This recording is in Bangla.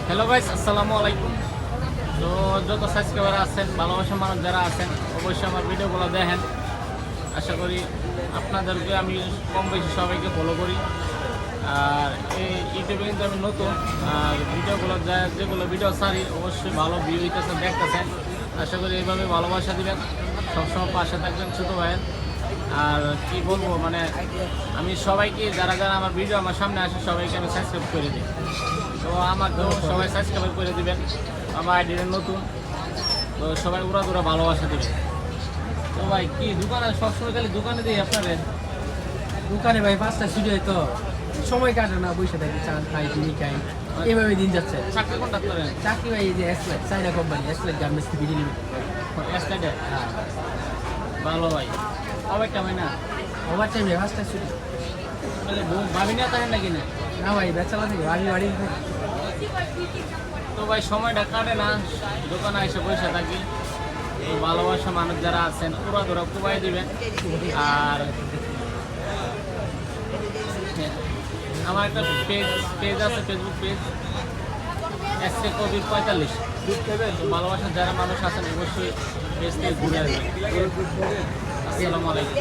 হ্যালো গাইস, আসসালামু আলাইকুম। তো যত সাবস্ক্রাইবার আছেন, ভালোবাসা মানুষ যারা আছেন, অবশ্যই আমার ভিডিওগুলো দেখেন। আশা করি আপনাদেরকে আমি কম বেশি সবাইকে ফলো করি। আর এই ইউটিউবে কিন্তু আমি নতুন, আর ভিডিওগুলো যেগুলো ভিডিও ছাড়ি অবশ্যই ভালো ভিউ হইতেছেন, দেখতেছেন। আশা করি এইভাবে ভালোবাসা দিবেন, সবসময় পাশে থাকবেন ছোটো ভাইয়ের। আর কি বলবো, মানে আমি সবাইকে যারা যারা আমার ভিডিও আমার সামনে আসে সবাইকে আমি সাবস্ক্রাইব করে দিই। তো আমাকেও সবাই সাবস্ক্রাইব করে দিবেন। আমার আইডিটা নতুন, তো সবাই উড়া দুরা ভালোবাসা দিবেন। তো ভাই কি দোকানে সবসময় খালি দোকানে দিই আপনাদের? দোকানে ভাই 5টা স্টুডিও তো সময় কাটে না, বসে থাকি, চা খাই, বিড়ি খাই, এইভাবে দিন যাচ্ছে। চাকরি কোনটা করেন? চাকরি ভাই এই যে এসপ্লাইট চাইনা কোম্পানি, এসপ্লাইট গার্মেন্টস বিডি লিমিটেড। এসটাইডে? ভালো ভাই। কবে কামাই না? ওভার টাইম ভাই 5টা স্টুডিও। তাহলে ভাবি না থাকেন নাকি না? না ভাই বেচালা থেকে বাড়ি বাড়ি তো ভাই সময়টা কাটে না, দোকানে এসে বসে থাকি। তো ভালোবাসা মানুষ যারা আছেন পুরা ধরা কুবাই দিবেন। আর আমার একটা পেজ আছে, ফেসবুক পেজ এসকে কবির 45। তো ভালোবাসার যারা মানুষ আছেন অবশ্যই পেজ থেকে ঘুরে আসবেন। আসসালামু আলাইকুম।